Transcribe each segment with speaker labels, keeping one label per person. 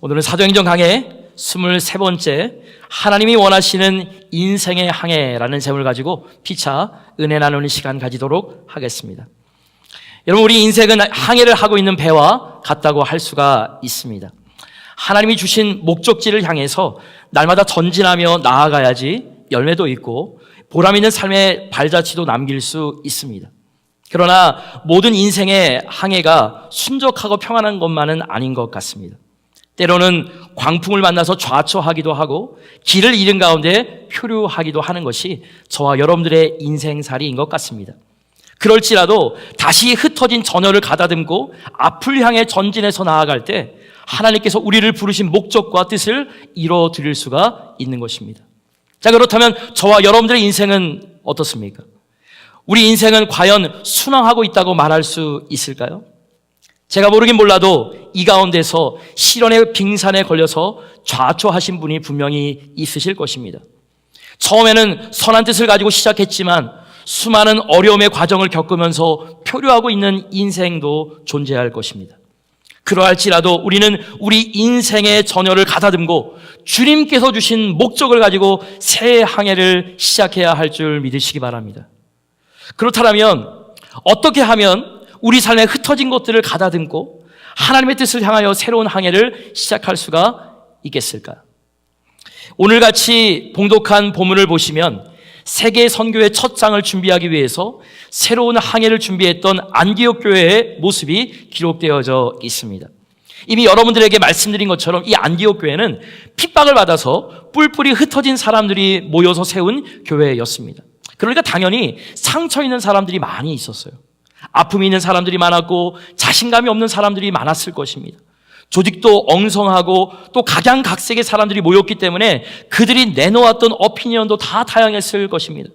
Speaker 1: 오늘은 사도행전 강해 23번째 하나님이 원하시는 인생의 항해라는 제목을 가지고 피차 은혜 나누는 시간 가지도록 하겠습니다. 여러분, 우리 인생은 항해를 하고 있는 배와 같다고 할 수가 있습니다. 하나님이 주신 목적지를 향해서 날마다 전진하며 나아가야지 열매도 있고 보람 있는 삶의 발자취도 남길 수 있습니다. 그러나 모든 인생의 항해가 순적하고 평안한 것만은 아닌 것 같습니다. 때로는 광풍을 만나서 좌초하기도 하고 길을 잃은 가운데 표류하기도 하는 것이 저와 여러분들의 인생살이인 것 같습니다. 그럴지라도 다시 흩어진 전열을 가다듬고 앞을 향해 전진해서 나아갈 때 하나님께서 우리를 부르신 목적과 뜻을 이뤄드릴 수가 있는 것입니다. 자, 그렇다면 저와 여러분들의 인생은 어떻습니까? 우리 인생은 과연 순항하고 있다고 말할 수 있을까요? 제가 모르긴 몰라도 이 가운데서 시련의 빙산에 걸려서 좌초하신 분이 분명히 있으실 것입니다. 처음에는 선한 뜻을 가지고 시작했지만 수많은 어려움의 과정을 겪으면서 표류하고 있는 인생도 존재할 것입니다. 그러할지라도 우리는 우리 인생의 전열을 가다듬고 주님께서 주신 목적을 가지고 새 항해를 시작해야 할 줄 믿으시기 바랍니다. 그렇다면 어떻게 하면 우리 삶에 흩어진 것들을 가다듬고 하나님의 뜻을 향하여 새로운 항해를 시작할 수가 있겠을까요? 오늘같이 봉독한 본문을 보시면 세계 선교의 첫 장을 준비하기 위해서 새로운 항해를 준비했던 안디옥 교회의 모습이 기록되어져 있습니다. 이미 여러분들에게 말씀드린 것처럼 이 안디옥 교회는 핍박을 받아서 뿔뿔이 흩어진 사람들이 모여서 세운 교회였습니다. 그러니까 당연히 상처 있는 사람들이 많이 있었어요. 아픔이 있는 사람들이 많았고 자신감이 없는 사람들이 많았을 것입니다. 조직도 엉성하고 또 각양각색의 사람들이 모였기 때문에 그들이 내놓았던 오피니언도 다 다양했을 것입니다.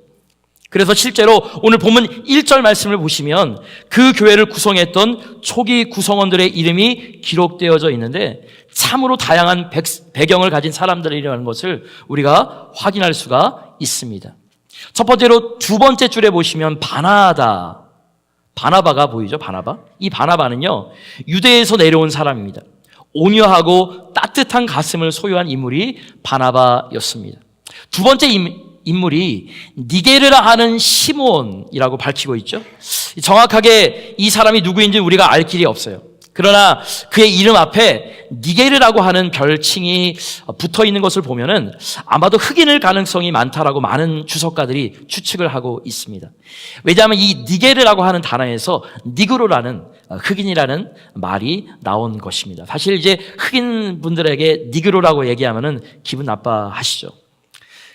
Speaker 1: 그래서 실제로 오늘 본문 1절 말씀을 보시면 그 교회를 구성했던 초기 구성원들의 이름이 기록되어져 있는데 참으로 다양한 배경을 가진 사람들이라는 것을 우리가 확인할 수가 있습니다. 첫 번째로 두 번째 줄에 보시면 바나바가 보이죠? 바나바. 이 바나바는요, 유대에서 내려온 사람입니다. 온유하고 따뜻한 가슴을 소유한 인물이 바나바였습니다. 두 번째 인물이 니게르라 하는 시몬이라고 밝히고 있죠. 정확하게 이 사람이 누구인지 우리가 알 길이 없어요. 그러나 그의 이름 앞에 니게르라고 하는 별칭이 붙어 있는 것을 보면은 아마도 흑인일 가능성이 많다라고 많은 주석가들이 추측을 하고 있습니다. 왜냐하면 이 니게르라고 하는 단어에서 니그로라는 흑인이라는 말이 나온 것입니다. 사실 이제 흑인 분들에게 니그로라고 얘기하면은 기분 나빠하시죠.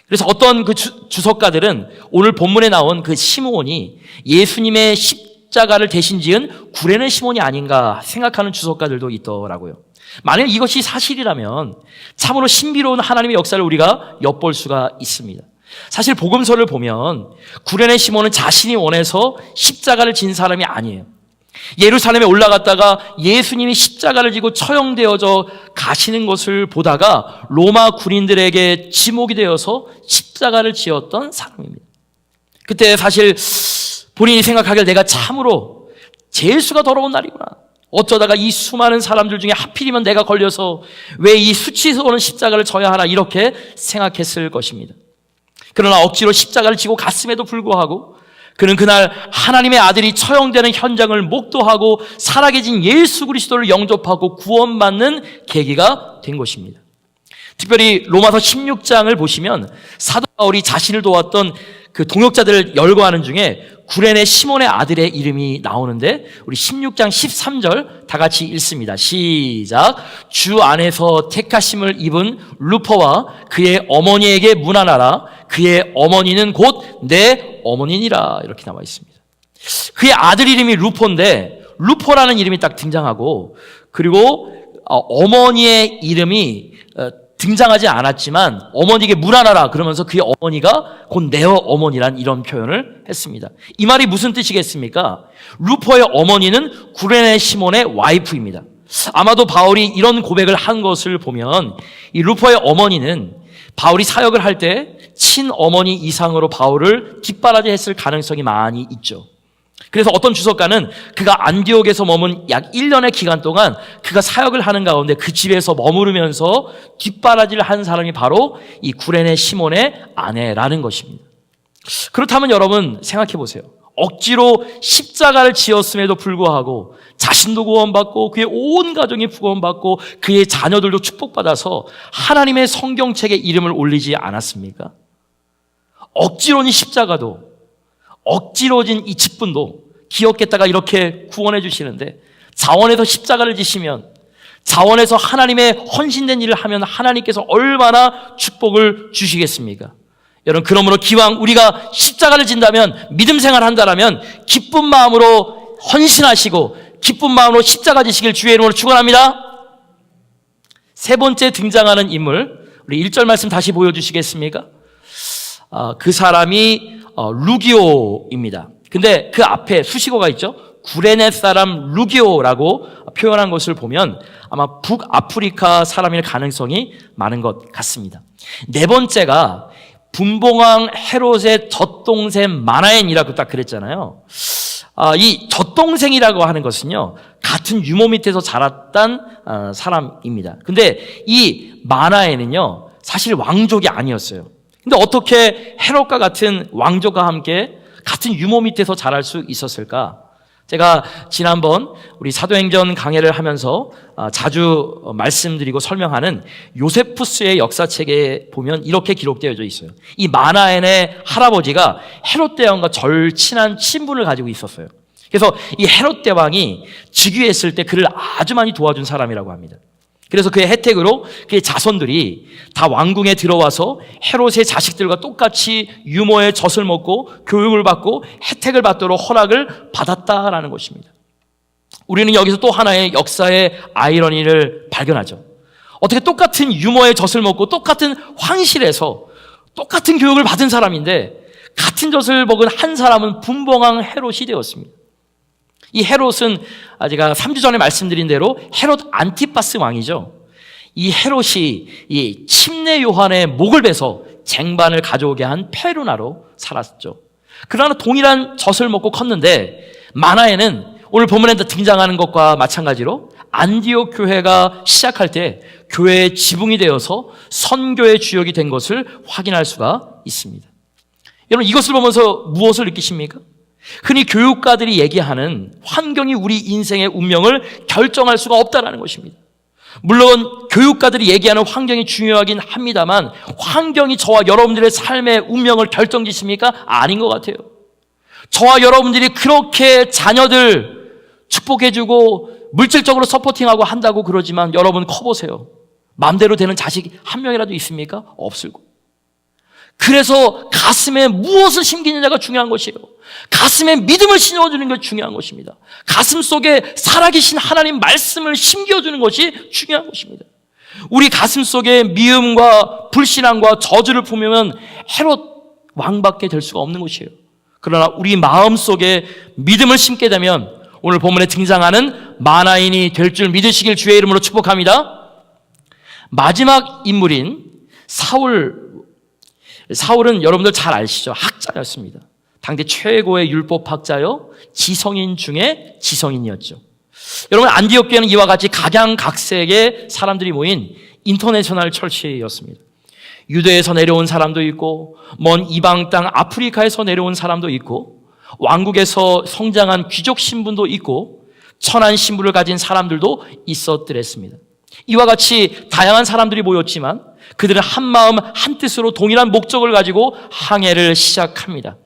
Speaker 1: 그래서 어떤 그 주석가들은 오늘 본문에 나온 그 시므온이 예수님의 십자가를 대신 지은 구레네 시몬이 아닌가 생각하는 주석가들도 있더라고요. 만약 이것이 사실이라면 참으로 신비로운 하나님의 역사를 우리가 엿볼 수가 있습니다. 사실 복음서를 보면 구레네 시몬은 자신이 원해서 십자가를 진 사람이 아니에요. 예루살렘에 올라갔다가 예수님이 십자가를 지고 처형되어져 가시는 것을 보다가 로마 군인들에게 지목이 되어서 십자가를 지었던 사람입니다. 그때 사실 본인이 생각하길 내가 참으로 제수가 더러운 날이구나. 어쩌다가 이 수많은 사람들 중에 하필이면 내가 걸려서 왜 이 수치스러운 십자가를 져야 하나 이렇게 생각했을 것입니다. 그러나 억지로 십자가를 지고 갔음에도 불구하고 그는 그날 하나님의 아들이 처형되는 현장을 목도하고 살아계신 예수 그리스도를 영접하고 구원받는 계기가 된 것입니다. 특별히 로마서 16장을 보시면 사도 바울이 자신을 도왔던 그 동역자들을 열거하는 중에 구레네 시몬의 아들의 이름이 나오는데 우리 16장 13절 다 같이 읽습니다. 시작. 주 안에서 택하심을 입은 루퍼와 그의 어머니에게 문안하라. 그의 어머니는 곧 내 어머니니라. 이렇게 나와 있습니다. 그의 아들 이름이 루퍼인데 루퍼라는 이름이 딱 등장하고 그리고 어머니의 이름이 등장하지 않았지만 어머니에게 문안하라 그러면서 그의 어머니가 곧 내 어머니란 이런 표현을 했습니다. 이 말이 무슨 뜻이겠습니까? 루퍼의 어머니는 구레네 시몬의 와이프입니다. 아마도 바울이 이런 고백을 한 것을 보면 이 루퍼의 어머니는 바울이 사역을 할 때 친어머니 이상으로 바울을 뒷바라지 했을 가능성이 많이 있죠. 그래서 어떤 주석가는 그가 안디옥에서 머문 약 1년의 기간 동안 그가 사역을 하는 가운데 그 집에서 머무르면서 뒷바라지를 한 사람이 바로 이 구레네 시몬의 아내라는 것입니다. 그렇다면 여러분 생각해 보세요. 억지로 십자가를 지었음에도 불구하고 자신도 구원받고 그의 온 가정이 구원받고 그의 자녀들도 축복받아서 하나님의 성경책에 이름을 올리지 않았습니까? 억지로는 십자가도 억지로진 이 직분도 기억했다가 이렇게 구원해 주시는데, 자원에서 십자가를 지시면, 자원에서 하나님의 헌신된 일을 하면 하나님께서 얼마나 축복을 주시겠습니까? 여러분, 그러므로 기왕 우리가 십자가를 진다면, 믿음 생활을 한다면 기쁜 마음으로 헌신하시고 기쁜 마음으로 십자가 지시길 주의 이름으로 축원합니다. 세 번째 등장하는 인물, 우리 1절 말씀 다시 보여주시겠습니까? 그 사람이 루기오입니다. 근데 그 앞에 수식어가 있죠. 구레네 사람 루기오라고 표현한 것을 보면 아마 북아프리카 사람일 가능성이 많은 것 같습니다. 네 번째가 분봉왕 헤롯의 젖동생 마나엔이라고 딱 그랬잖아요. 이 젖동생이라고 하는 것은요, 같은 유모 밑에서 자랐던 사람입니다. 근데 이 마나엔은요, 사실 왕족이 아니었어요. 근데 어떻게 헤롯과 같은 왕족과 함께 같은 유모 밑에서 자랄 수 있었을까? 제가 지난번 우리 사도행전 강해를 하면서 자주 말씀드리고 설명하는 요세푸스의 역사책에 보면 이렇게 기록되어 있어요. 이 마나엔의 할아버지가 헤롯 대왕과 절친한 친분을 가지고 있었어요. 그래서 이 헤롯 대왕이 즉위했을 때 그를 아주 많이 도와준 사람이라고 합니다. 그래서 그의 혜택으로 그의 자손들이 다 왕궁에 들어와서 헤롯의 자식들과 똑같이 유모의 젖을 먹고 교육을 받고 혜택을 받도록 허락을 받았다라는 것입니다. 우리는 여기서 또 하나의 역사의 아이러니를 발견하죠. 어떻게 똑같은 유모의 젖을 먹고 똑같은 황실에서 똑같은 교육을 받은 사람인데 같은 젖을 먹은 한 사람은 분봉왕 헤롯이 되었습니다. 이 헤롯은 제가 3주 전에 말씀드린 대로 헤롯 안티파스 왕이죠. 이 헤롯이 이 침례 요한의 목을 베서 쟁반을 가져오게 한 페루나로 살았죠. 그러나 동일한 젖을 먹고 컸는데 마나에는 오늘 본문에 등장하는 것과 마찬가지로 안디옥 교회가 시작할 때 교회의 지붕이 되어서 선교의 주역이 된 것을 확인할 수가 있습니다. 여러분, 이것을 보면서 무엇을 느끼십니까? 흔히 교육가들이 얘기하는 환경이 우리 인생의 운명을 결정할 수가 없다는 것입니다. 물론 교육가들이 얘기하는 환경이 중요하긴 합니다만 환경이 저와 여러분들의 삶의 운명을 결정짓습니까? 아닌 것 같아요. 저와 여러분들이 그렇게 자녀들 축복해주고 물질적으로 서포팅하고 한다고 그러지만 여러분 커보세요. 마음대로 되는 자식이 한 명이라도 있습니까? 없을 거예요. 그래서 가슴에 무엇을 심기느냐가 중요한 것이에요. 가슴에 믿음을 심어주는 것이 중요한 것입니다. 가슴 속에 살아계신 하나님 말씀을 심겨주는 것이 중요한 것입니다. 우리 가슴 속에 미움과 불신앙과 저주를 품으면 헤롯 왕밖에 될 수가 없는 것이에요. 그러나 우리 마음 속에 믿음을 심게 되면 오늘 본문에 등장하는 마나인이 될 줄 믿으시길 주의 이름으로 축복합니다. 마지막 인물인 사울은 여러분들 잘 아시죠? 학자였습니다. 당대 최고의 율법학자요, 지성인 중에 지성인이었죠. 여러분, 안디옥 교회는 이와 같이 각양각색의 사람들이 모인 인터내셔널 철치였습니다. 유대에서 내려온 사람도 있고 먼 이방 땅 아프리카에서 내려온 사람도 있고 왕국에서 성장한 귀족 신분도 있고 천한 신분을 가진 사람들도 있었더랬습니다. 이와 같이 다양한 사람들이 모였지만 그들은 한 마음 한 뜻으로 동일한 목적을 가지고 항해를 시작합니다.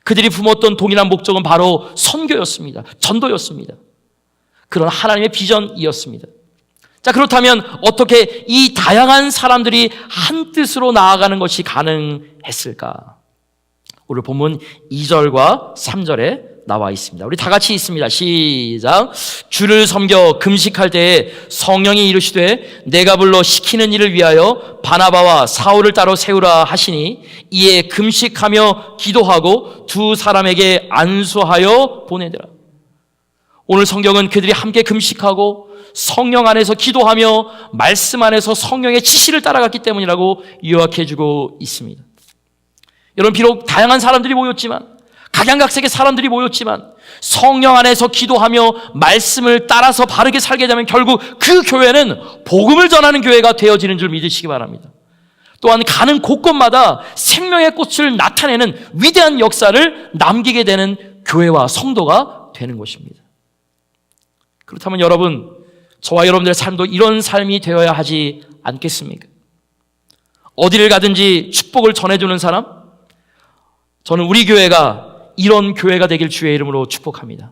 Speaker 1: 그들이 품었던 동일한 목적은 바로 선교였습니다. 전도였습니다. 그런 하나님의 비전이었습니다. 자, 그렇다면 어떻게 이 다양한 사람들이 한 뜻으로 나아가는 것이 가능했을까? 오늘 본문 2절과 3절에 나와 있습니다. 우리 다 같이 있습니다. 시작. 주를 섬겨 금식할 때에 성령이 이르시되 내가 불러 시키는 일을 위하여 바나바와 사울을 따로 세우라 하시니 이에 금식하며 기도하고 두 사람에게 안수하여 보내더라. 오늘 성경은 그들이 함께 금식하고 성령 안에서 기도하며 말씀 안에서 성령의 지시를 따라갔기 때문이라고 요약해주고 있습니다. 여러분, 비록 다양한 사람들이 모였지만 각양각색의 사람들이 모였지만 성령 안에서 기도하며 말씀을 따라서 바르게 살게 되면 결국 그 교회는 복음을 전하는 교회가 되어지는 줄 믿으시기 바랍니다. 또한 가는 곳곳마다 생명의 꽃을 나타내는 위대한 역사를 남기게 되는 교회와 성도가 되는 것입니다. 그렇다면 여러분, 저와 여러분들의 삶도 이런 삶이 되어야 하지 않겠습니까? 어디를 가든지 축복을 전해주는 사람? 저는 우리 교회가 이런 교회가 되길 주의 이름으로 축복합니다.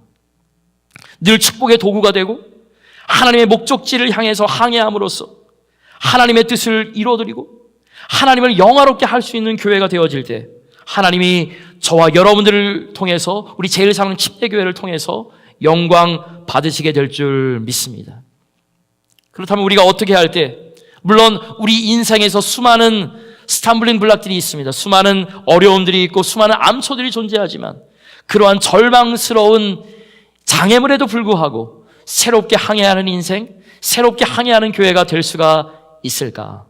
Speaker 1: 늘 축복의 도구가 되고 하나님의 목적지를 향해서 항해함으로써 하나님의 뜻을 이루어드리고 하나님을 영화롭게 할 수 있는 교회가 되어질 때 하나님이 저와 여러분들을 통해서 우리 제일 사랑하는 침례교회를 통해서 영광 받으시게 될 줄 믿습니다. 그렇다면 우리가 어떻게 할 때, 물론 우리 인생에서 수많은 스탬블링 블락들이 있습니다. 수많은 어려움들이 있고 수많은 암초들이 존재하지만 그러한 절망스러운 장애물에도 불구하고 새롭게 항해하는 인생, 새롭게 항해하는 교회가 될 수가 있을까?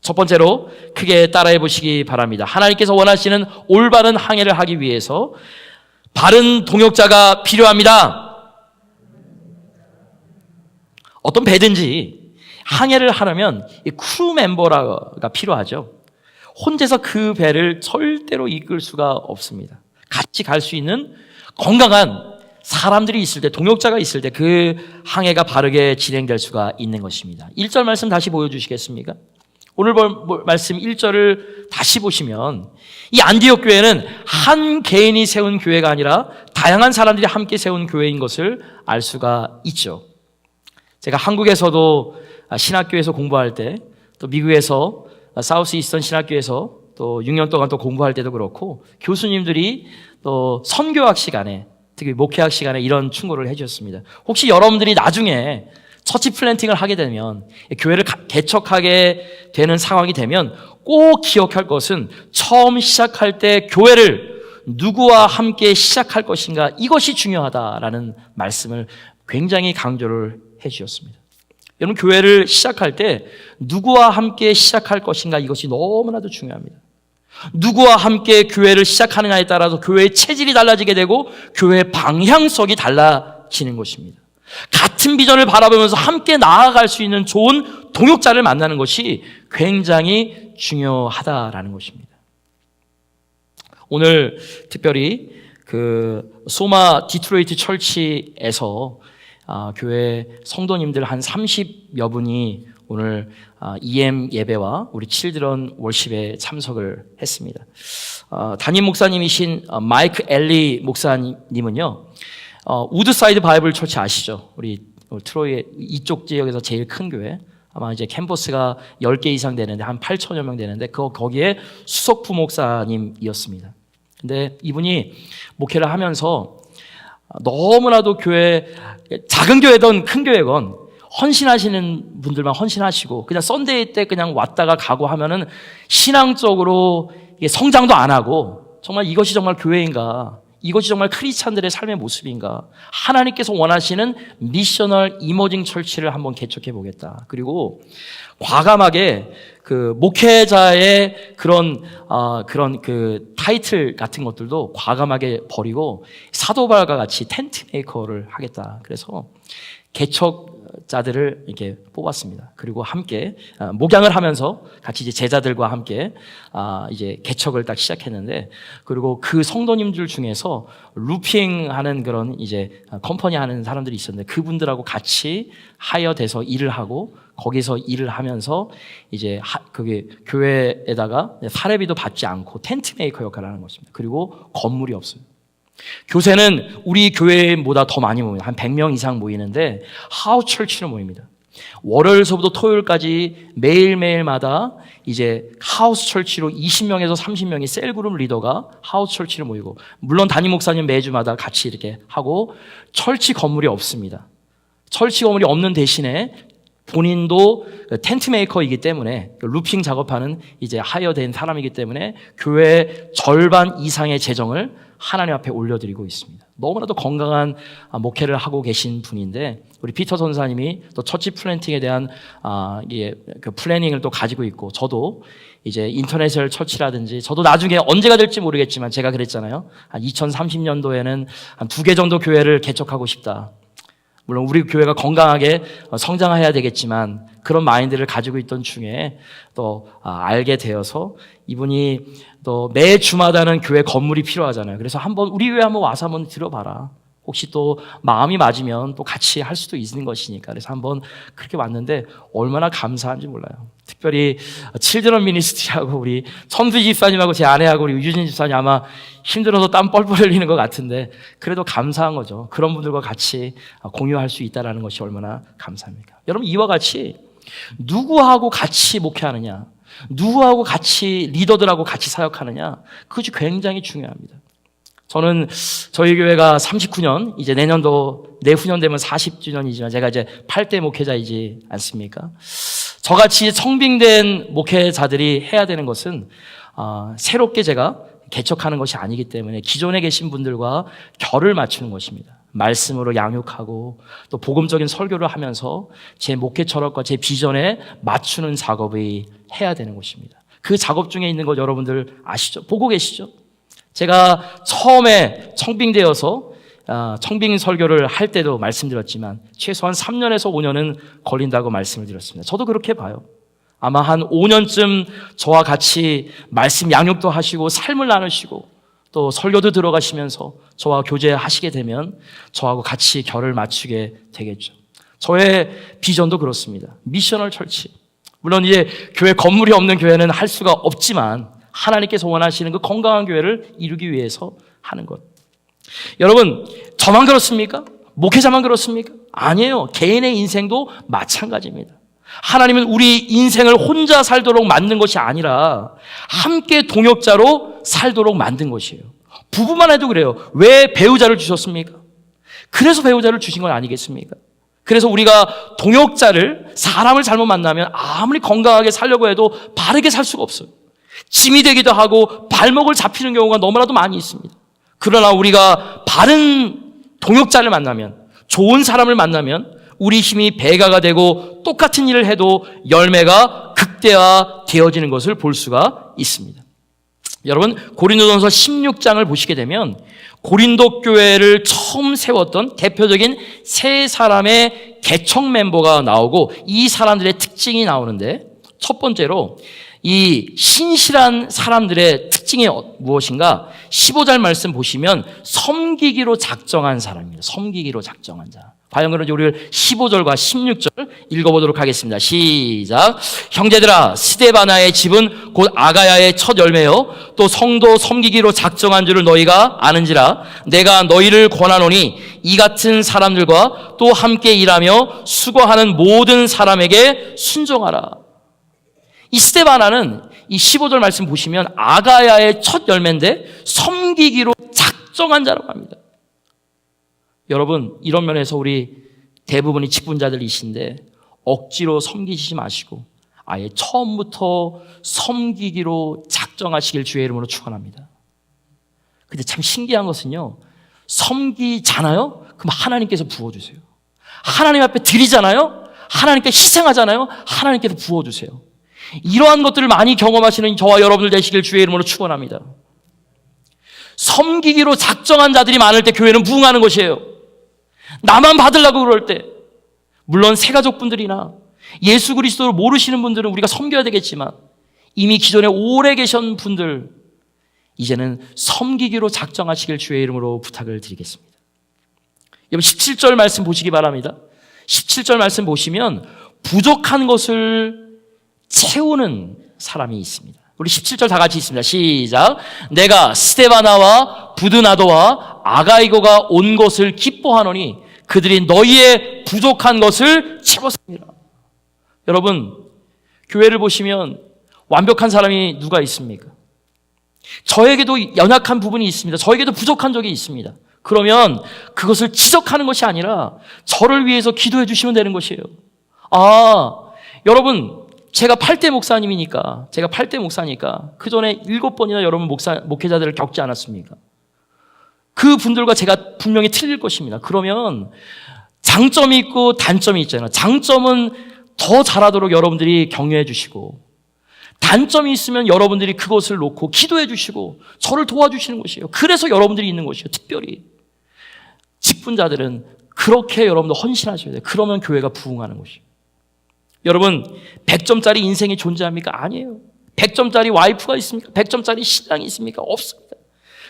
Speaker 1: 첫 번째로 크게 따라해 보시기 바랍니다. 하나님께서 원하시는 올바른 항해를 하기 위해서 바른 동역자가 필요합니다. 어떤 배든지 항해를 하려면 크루 멤버가 필요하죠. 혼자서 그 배를 절대로 이끌 수가 없습니다. 같이 갈 수 있는 건강한 사람들이 있을 때, 동역자가 있을 때 그 항해가 바르게 진행될 수가 있는 것입니다. 1절 말씀 다시 보여주시겠습니까? 오늘 말씀 1절을 다시 보시면 이 안디옥 교회는 한 개인이 세운 교회가 아니라 다양한 사람들이 함께 세운 교회인 것을 알 수가 있죠. 제가 한국에서도 신학교에서 공부할 때, 또 미국에서 사우스 이스턴 신학교에서 또 6년 동안 또 공부할 때도 그렇고 교수님들이 또 선교학 시간에, 특히 목회학 시간에 이런 충고를 해주셨습니다. 혹시 여러분들이 나중에 처치 플랜팅을 하게 되면, 교회를 개척하게 되는 상황이 되면 꼭 기억할 것은 처음 시작할 때 교회를 누구와 함께 시작할 것인가, 이것이 중요하다라는 말씀을 굉장히 강조를 해 주셨습니다. 여러분, 교회를 시작할 때 누구와 함께 시작할 것인가, 이것이 너무나도 중요합니다. 누구와 함께 교회를 시작하느냐에 따라서 교회의 체질이 달라지게 되고 교회의 방향성이 달라지는 것입니다. 같은 비전을 바라보면서 함께 나아갈 수 있는 좋은 동역자를 만나는 것이 굉장히 중요하다라는 것입니다. 오늘 특별히 소마 디트로이트 철치에서 교회 성도님들 한 30여 분이 오늘 EM 예배와 우리 칠드런 월십에 참석을 했습니다. 담임 목사님이신 마이크 엘리 목사님은요, 우드사이드 바이블 처치 아시죠? 우리 트로이 이쪽 지역에서 제일 큰 교회, 아마 이제 캠퍼스가 10개 이상 되는데 한 8천여 명 되는데 거기에 수석부 목사님이었습니다. 근데 이분이 목회를 하면서 너무나도 작은 교회든 큰 교회건 헌신하시는 분들만 헌신하시고 그냥 썬데이 때 그냥 왔다가 가고 하면은 신앙적으로 성장도 안 하고, 정말 이것이 정말 교회인가, 이것이 정말 크리스찬들의 삶의 모습인가, 하나님께서 원하시는 미셔널 이머징 철치를 한번 개척해 보겠다. 그리고 과감하게 목회자의 그런 타이틀 같은 것들도 과감하게 버리고 사도바울과 같이 텐트 메이커를 하겠다. 그래서 개척자들을 이렇게 뽑았습니다. 그리고 함께 목양을 하면서 같이 이제 제자들과 함께 이제 개척을 딱 시작했는데, 그리고 그 성도님들 중에서 루핑하는 그런 이제 컴퍼니 하는 사람들이 있었는데 그분들하고 같이 하여돼서 일을 하고 거기서 일을 하면서 이제 그게 교회에다가 사례비도 받지 않고 텐트 메이커 역할을 하는 것입니다. 그리고 건물이 없어요. 교세는 우리 교회보다 더 많이 모입니다. 한 100명 이상 모이는데 하우스 철치로 모입니다. 월요일서부터 토요일까지 매일매일마다 이제 하우스 철치로 20명에서 30명이 셀그룹 리더가 하우스 철치로 모이고, 물론 담임 목사님 매주마다 같이 이렇게 하고, 철치 건물이 없습니다. 철치 건물이 없는 대신에 본인도 텐트 메이커이기 때문에 루핑 작업하는 이제 하여된 사람이기 때문에 교회 절반 이상의 재정을 하나님 앞에 올려드리고 있습니다. 너무나도 건강한 목회를 하고 계신 분인데, 우리 피터 선사님이 또 처치 플랜팅에 대한 그 플래닝을 또 가지고 있고, 저도 이제 인터내셔널 처치라든지, 저도 나중에 언제가 될지 모르겠지만 제가 그랬잖아요. 한 2030년도에는 한 2개 정도 교회를 개척하고 싶다. 물론 우리 교회가 건강하게 성장해야 되겠지만, 그런 마인드를 가지고 있던 중에 또 알게 되어서, 이분이 또 매 주마다는 교회 건물이 필요하잖아요. 그래서 한번 우리 교회 한번 와서 한번 들어봐라. 혹시 또 마음이 맞으면 또 같이 할 수도 있는 것이니까. 그래서 한번 그렇게 왔는데 얼마나 감사한지 몰라요. 특별히 칠드런 미니스트리하고 우리 천수 집사님하고 제 아내하고 우리 유진 집사님 아마 힘들어서 땀 뻘뻘 흘리는 것 같은데, 그래도 감사한 거죠. 그런 분들과 같이 공유할 수 있다는 것이 얼마나 감사합니까? 여러분, 이와 같이 누구하고 같이 목회하느냐, 누구하고 같이 리더들하고 같이 사역하느냐, 그것이 굉장히 중요합니다. 저는 저희 교회가 39년, 이제 내후년 되면 40주년이지만 제가 이제 8대 목회자이지 않습니까? 저같이 청빙된 목회자들이 해야 되는 것은 새롭게 제가 개척하는 것이 아니기 때문에 기존에 계신 분들과 결을 맞추는 것입니다. 말씀으로 양육하고 또 복음적인 설교를 하면서 제 목회 철학과 제 비전에 맞추는 작업이 해야 되는 것입니다. 그 작업 중에 있는 것 여러분들 아시죠? 보고 계시죠? 제가 처음에 청빙되어서 청빙 설교를 할 때도 말씀드렸지만 최소한 3년에서 5년은 걸린다고 말씀을 드렸습니다. 저도 그렇게 봐요. 아마 한 5년쯤 저와 같이 말씀 양육도 하시고 삶을 나누시고 또 설교도 들어가시면서 저와 교제하시게 되면 저하고 같이 결을 맞추게 되겠죠. 저의 비전도 그렇습니다. 미셔널 철치. 물론 이제 교회 건물이 없는 교회는 할 수가 없지만 하나님께서 원하시는 그 건강한 교회를 이루기 위해서 하는 것. 여러분, 저만 그렇습니까? 목회자만 그렇습니까? 아니에요. 개인의 인생도 마찬가지입니다. 하나님은 우리 인생을 혼자 살도록 만든 것이 아니라 함께 동역자로 살도록 만든 것이에요. 부부만 해도 그래요. 왜 배우자를 주셨습니까? 그래서 배우자를 주신 건 아니겠습니까? 그래서 우리가 동역자를, 사람을 잘못 만나면 아무리 건강하게 살려고 해도 바르게 살 수가 없어요. 짐이 되기도 하고 발목을 잡히는 경우가 너무나도 많이 있습니다. 그러나 우리가 바른 동역자를 만나면, 좋은 사람을 만나면 우리 힘이 배가가 되고 똑같은 일을 해도 열매가 극대화되어지는 것을 볼 수가 있습니다. 여러분, 고린도전서 16장을 보시게 되면 고린도 교회를 처음 세웠던 대표적인 세 사람의 개척 멤버가 나오고 이 사람들의 특징이 나오는데, 첫 번째로 이 신실한 사람들의 특징이 무엇인가? 15절 말씀 보시면 섬기기로 작정한 사람입니다. 섬기기로 작정한 자. 과연 그런지 우리 15절과 16절 읽어보도록 하겠습니다. 시작. 형제들아, 스데바나의 집은 곧 아가야의 첫 열매요 또 성도 섬기기로 작정한 줄을 너희가 아는지라. 내가 너희를 권하노니 이 같은 사람들과 또 함께 일하며 수고하는 모든 사람에게 순종하라. 이 스데바나는 이 15절 말씀 보시면 아가야의 첫 열매인데 섬기기로 작정한 자라고 합니다. 여러분, 이런 면에서 우리 대부분이 직분자들이신데 억지로 섬기시지 마시고 아예 처음부터 섬기기로 작정하시길 주의 이름으로 축원합니다. 근데 참 신기한 것은요, 섬기잖아요? 그럼 하나님께서 부어주세요. 하나님 앞에 드리잖아요? 하나님께 희생하잖아요? 하나님께서 부어주세요. 이러한 것들을 많이 경험하시는 저와 여러분들 되시길 주의 이름으로 축원합니다. 섬기기로 작정한 자들이 많을 때 교회는 부흥하는 것이에요. 나만 받으려고 그럴 때, 물론 새가족분들이나 예수 그리스도를 모르시는 분들은 우리가 섬겨야 되겠지만 이미 기존에 오래 계신 분들, 이제는 섬기기로 작정하시길 주의 이름으로 부탁을 드리겠습니다. 여러분, 17절 말씀 보시기 바랍니다. 17절 말씀 보시면 부족한 것을 채우는 사람이 있습니다. 우리 17절 다 같이 있습니다. 시작. 내가 스데바나와 부드나도와 아가이고가 온 것을 기뻐하노니 그들이 너희의 부족한 것을 채웠습니다. 여러분, 교회를 보시면 완벽한 사람이 누가 있습니까? 저에게도 연약한 부분이 있습니다. 저에게도 부족한 적이 있습니다. 그러면 그것을 지적하는 것이 아니라 저를 위해서 기도해 주시면 되는 것이에요. 여러분, 제가 8대 목사님이니까, 그 전에 7번이나 여러분 목회자들을 겪지 않았습니까? 그 분들과 제가 분명히 틀릴 것입니다. 그러면 장점이 있고 단점이 있잖아요. 장점은 더 잘하도록 여러분들이 격려해 주시고, 단점이 있으면 여러분들이 그것을 놓고 기도해 주시고 저를 도와주시는 것이에요. 그래서 여러분들이 있는 것이에요. 특별히 직분자들은 그렇게 여러분들 헌신하셔야 돼요. 그러면 교회가 부흥하는 것이에요. 여러분, 100점짜리 인생이 존재합니까? 아니에요. 100점짜리 와이프가 있습니까? 100점짜리 신랑이 있습니까? 없습니다.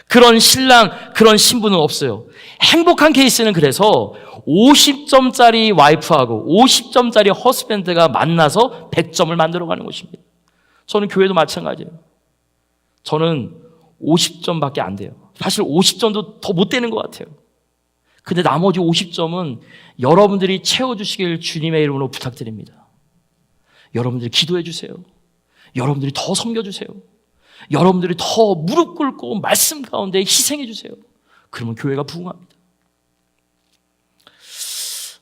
Speaker 1: 그런 신랑, 그런 신부는 없어요. 행복한 케이스는 그래서 50점짜리 와이프하고 50점짜리 허스밴드가 만나서 100점을 만들어가는 것입니다. 저는 교회도 마찬가지예요. 저는 50점밖에 안 돼요. 사실 50점도 더 못 되는 것 같아요. 근데 나머지 50점은 여러분들이 채워주시길 주님의 이름으로 부탁드립니다. 여러분들이 기도해 주세요. 여러분들이 더 섬겨주세요. 여러분들이 더 무릎 꿇고 말씀 가운데 희생해 주세요. 그러면 교회가 부흥합니다.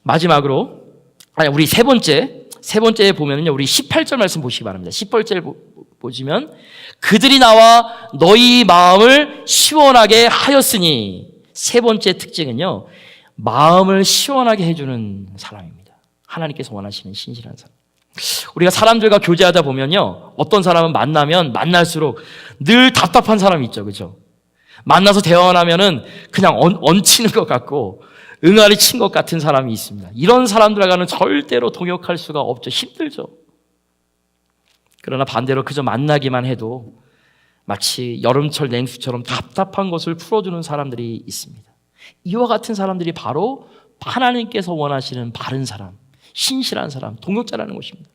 Speaker 1: 마지막으로, 우리 세 번째 보면은요, 우리 18절 말씀 보시기 바랍니다. 18절 보시면, 그들이 나와 너희 마음을 시원하게 하였으니, 세 번째 특징은요, 마음을 시원하게 해주는 사람입니다. 하나님께서 원하시는 신실한 사람. 우리가 사람들과 교제하다 보면요, 어떤 사람은 만나면 만날수록 늘 답답한 사람이 있죠. 그죠? 만나서 대화하면은 그냥 얹히는 것 같고 응아리 친 것 같은 사람이 있습니다. 이런 사람들과는 절대로 동역할 수가 없죠. 힘들죠. 그러나 반대로 그저 만나기만 해도 마치 여름철 냉수처럼 답답한 것을 풀어주는 사람들이 있습니다. 이와 같은 사람들이 바로 하나님께서 원하시는 바른 사람, 신실한 사람, 동역자라는 것입니다.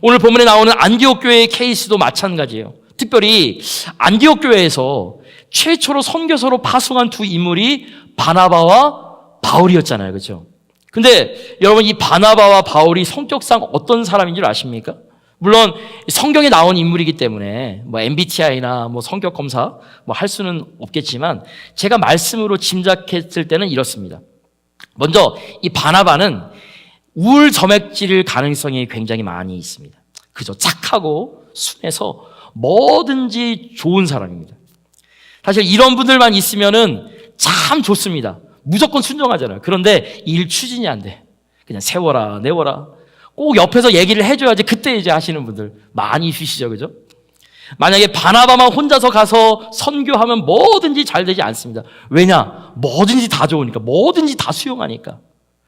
Speaker 1: 오늘 본문에 나오는 안디옥 교회의 케이스도 마찬가지예요. 특별히 안디옥 교회에서 최초로 선교사로 파송한 두 인물이 바나바와 바울이었잖아요. 그렇죠? 근데 여러분, 이 바나바와 바울이 성격상 어떤 사람인 줄 아십니까? 물론 성경에 나온 인물이기 때문에 MBTI나 성격 검사 할 수는 없겠지만, 제가 말씀으로 짐작했을 때는 이렇습니다. 먼저 이 바나바는 우울 점액질 가능성이 굉장히 많이 있습니다. 그저 착하고 순해서 뭐든지 좋은 사람입니다. 사실 이런 분들만 있으면은 참 좋습니다. 무조건 순종하잖아요. 그런데 일 추진이 안 돼. 그냥 세워라 내워라. 꼭 옆에서 얘기를 해줘야지 그때 이제 하시는 분들 많이 있으시죠. 그죠? 만약에 바나바만 혼자서 가서 선교하면 뭐든지 잘 되지 않습니다. 왜냐? 뭐든지 다 좋으니까, 뭐든지 다 수용하니까.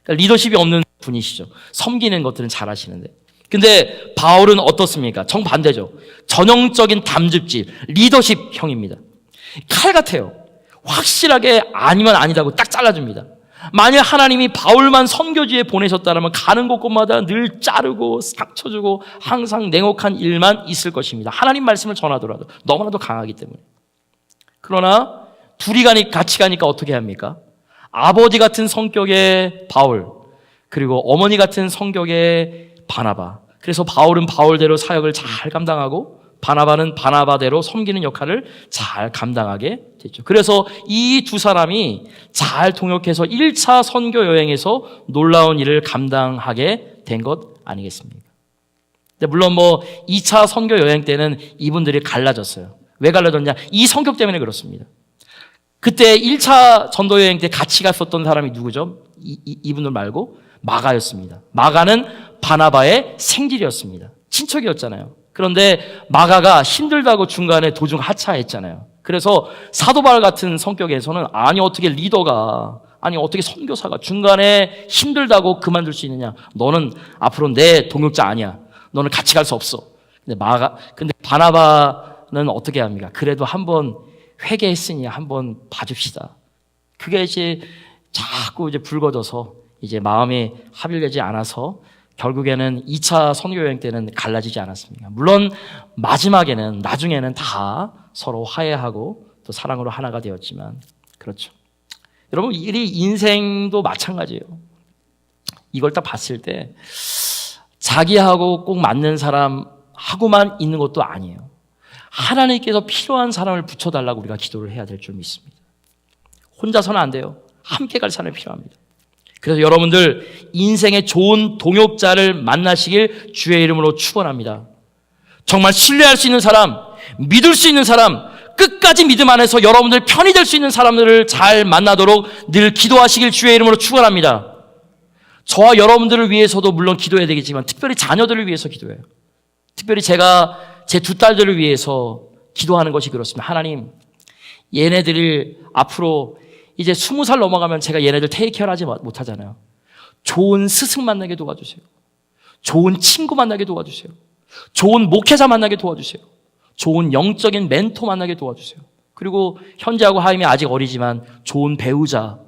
Speaker 1: 그러니까 리더십이 없는 분이시죠. 섬기는 것들은 잘 하시는데. 근데 바울은 어떻습니까? 정반대죠. 전형적인 담즙질, 리더십형입니다. 칼 같아요. 확실하게 아니면 아니다고 딱 잘라줍니다. 만약 하나님이 바울만 선교지에 보내셨다면 가는 곳곳마다 늘 자르고 싹쳐주고 항상 냉혹한 일만 있을 것입니다. 하나님 말씀을 전하더라도 너무나도 강하기 때문에. 그러나 둘이 같이 가니까 어떻게 합니까? 아버지 같은 성격의 바울, 그리고 어머니 같은 성격의 바나바. 그래서 바울은 바울대로 사역을 잘 감당하고 바나바는 바나바대로 섬기는 역할을 잘 감당하게 됐죠. 그래서 이 두 사람이 잘 동역해서 1차 선교 여행에서 놀라운 일을 감당하게 된 것 아니겠습니까? 근데 물론 2차 선교 여행 때는 이분들이 갈라졌어요. 왜 갈라졌냐? 이 성격 때문에 그렇습니다. 그때 1차 전도 여행 때 같이 갔었던 사람이 누구죠? 이분들 말고 마가였습니다. 마가는 바나바의 생질이었습니다. 친척이었잖아요. 그런데 마가가 힘들다고 중간에 도중 하차했잖아요. 그래서 사도 바울 같은 성격에서는 어떻게 리더가, 어떻게 선교사가 중간에 힘들다고 그만둘 수 있느냐? 너는 앞으로 내 동역자 아니야. 너는 같이 갈 수 없어. 근데 바나바는 어떻게 합니까? 그래도 한번 회개했으니 한번 봐줍시다. 그게 이제 자꾸 불거져서 이제 마음이 합일되지 않아서 결국에는 2차 선교여행 때는 갈라지지 않았습니까? 물론 나중에는 다 서로 화해하고 또 사랑으로 하나가 되었지만, 그렇죠. 여러분, 이 인생도 마찬가지예요. 이걸 딱 봤을 때 자기하고 꼭 맞는 사람하고만 있는 것도 아니에요. 하나님께서 필요한 사람을 붙여달라고 우리가 기도를 해야 될 줄 믿습니다. 혼자서는 안 돼요. 함께 갈 사람이 필요합니다. 그래서 여러분들 인생의 좋은 동역자를 만나시길 주의 이름으로 축원합니다. 정말 신뢰할 수 있는 사람, 믿을 수 있는 사람, 끝까지 믿음 안에서 여러분들 편이 될 수 있는 사람들을 잘 만나도록 늘 기도하시길 주의 이름으로 축원합니다. 저와 여러분들을 위해서도 물론 기도해야 되겠지만 특별히 자녀들을 위해서 기도해요. 특별히 제가 제 두 딸들을 위해서 기도하는 것이 그렇습니다. 하나님, 얘네들을 앞으로 이제 20살 넘어가면 제가 얘네들 테이크케어를 하지 못하잖아요. 좋은 스승 만나게 도와주세요. 좋은 친구 만나게 도와주세요. 좋은 목회자 만나게 도와주세요. 좋은 영적인 멘토 만나게 도와주세요. 그리고 현재하고 하임이 아직 어리지만 좋은 배우자,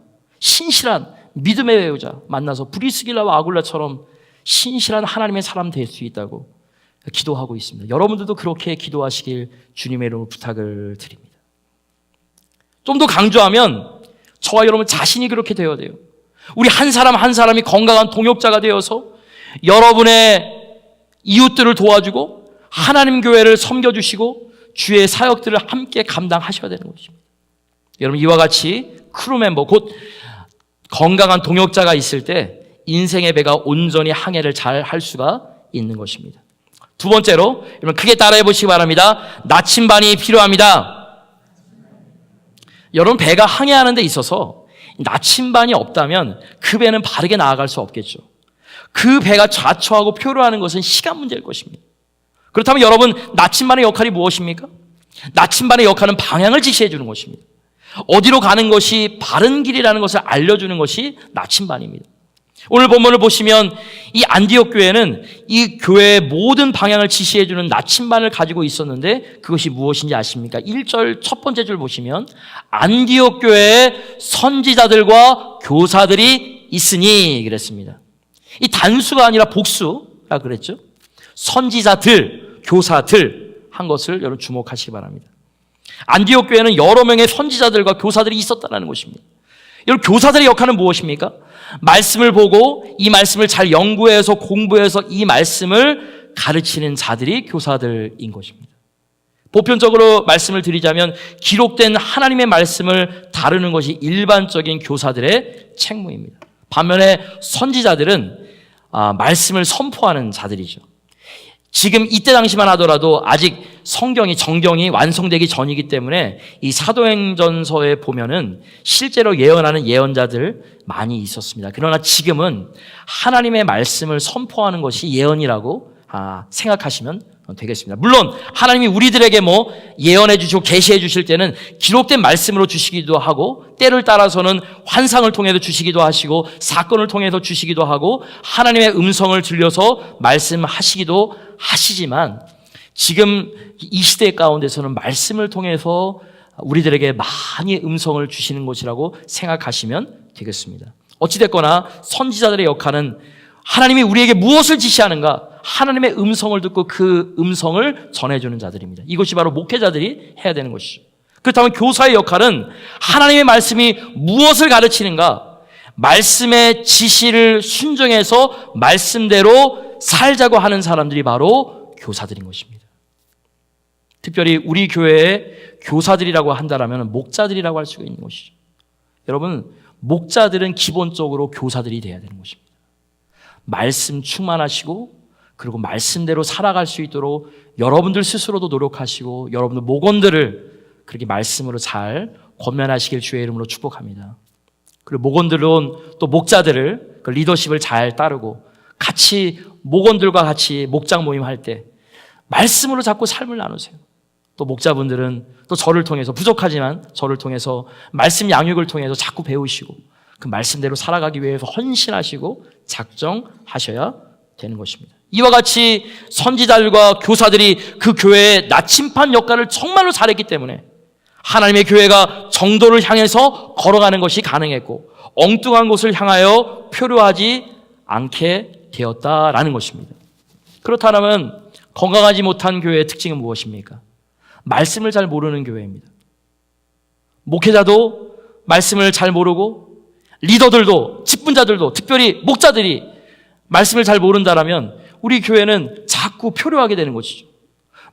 Speaker 1: 신실한 믿음의 배우자 만나서 브리스길라와 아굴라처럼 신실한 하나님의 사람 될 수 있다고 기도하고 있습니다. 여러분들도 그렇게 기도하시길 주님의 이름으로 부탁을 드립니다. 좀 더 강조하면 저와 여러분 자신이 그렇게 되어야 돼요. 우리 한 사람 한 사람이 건강한 동역자가 되어서 여러분의 이웃들을 도와주고 하나님 교회를 섬겨주시고 주의 사역들을 함께 감당하셔야 되는 것입니다. 여러분, 이와 같이 크루멤버, 곧 건강한 동역자가 있을 때 인생의 배가 온전히 항해를 잘 할 수가 있는 것입니다. 두 번째로, 여러분 크게 따라해 보시기 바랍니다. 나침반이 필요합니다. 여러분, 배가 항해하는 데 있어서 나침반이 없다면 그 배는 바르게 나아갈 수 없겠죠. 그 배가 좌초하고 표류하는 것은 시간 문제일 것입니다. 그렇다면 여러분, 나침반의 역할이 무엇입니까? 나침반의 역할은 방향을 지시해 주는 것입니다. 어디로 가는 것이 바른 길이라는 것을 알려주는 것이 나침반입니다. 오늘 본문을 보시면 이 안디옥 교회는 이 교회의 모든 방향을 지시해 주는 나침반을 가지고 있었는데 그것이 무엇인지 아십니까? 1절 첫 번째 줄 보시면 안디옥 교회에 선지자들과 교사들이 있으니 그랬습니다. 이 단수가 아니라 복수라 그랬죠. 선지자들, 교사들 한 것을 여러분 주목하시기 바랍니다. 안디옥 교회는 여러 명의 선지자들과 교사들이 있었다는 것입니다. 여러분, 교사들의 역할은 무엇입니까? 말씀을 보고 이 말씀을 잘 연구해서 공부해서 이 말씀을 가르치는 자들이 교사들인 것입니다. 보편적으로 말씀을 드리자면 기록된 하나님의 말씀을 다루는 것이 일반적인 교사들의 책무입니다. 반면에 선지자들은 말씀을 선포하는 자들이죠. 지금 이때 당시만 하더라도 아직 정경이 완성되기 전이기 때문에 이 사도행전서에 보면은 실제로 예언하는 예언자들 많이 있었습니다. 그러나 지금은 하나님의 말씀을 선포하는 것이 예언이라고 생각하시면 되겠습니다. 물론 하나님이 우리들에게 예언해 주시고 계시해 주실 때는 기록된 말씀으로 주시기도 하고 때를 따라서는 환상을 통해서 주시기도 하시고 사건을 통해서 주시기도 하고 하나님의 음성을 들려서 말씀하시기도 하시지만 지금 이 시대 가운데서는 말씀을 통해서 우리들에게 많이 음성을 주시는 것이라고 생각하시면 되겠습니다. 어찌됐거나 선지자들의 역할은 하나님이 우리에게 무엇을 지시하는가 하나님의 음성을 듣고 그 음성을 전해주는 자들입니다. 이것이 바로 목회자들이 해야 되는 것이죠. 그렇다면 교사의 역할은 하나님의 말씀이 무엇을 가르치는가 말씀의 지시를 순종해서 말씀대로 살자고 하는 사람들이 바로 교사들인 것입니다. 특별히 우리 교회의 교사들이라고 한다면 목자들이라고 할 수가 있는 것이죠. 여러분, 목자들은 기본적으로 교사들이 돼야 되는 것입니다. 말씀 충만하시고 그리고 말씀대로 살아갈 수 있도록 여러분들 스스로도 노력하시고 여러분들 목원들을 그렇게 말씀으로 잘 권면하시길 주의 이름으로 축복합니다. 그리고 목원들은 또 목자들을 그 리더십을 잘 따르고 같이 목원들과 같이 목장 모임할 때 말씀으로 자꾸 삶을 나누세요. 또 목자분들은 또 저를 통해서 부족하지만 저를 통해서 말씀 양육을 통해서 자꾸 배우시고 그 말씀대로 살아가기 위해서 헌신하시고 작정하셔야 되는 것입니다. 이와 같이 선지자들과 교사들이 그 교회의 나침반 역할을 정말로 잘했기 때문에 하나님의 교회가 정도를 향해서 걸어가는 것이 가능했고 엉뚱한 곳을 향하여 표류하지 않게 되었다라는 것입니다. 그렇다면 건강하지 못한 교회의 특징은 무엇입니까? 말씀을 잘 모르는 교회입니다. 목회자도 말씀을 잘 모르고 리더들도 직분자들도 특별히 목자들이 말씀을 잘 모른다라면 우리 교회는 자꾸 표류하게 되는 것이죠.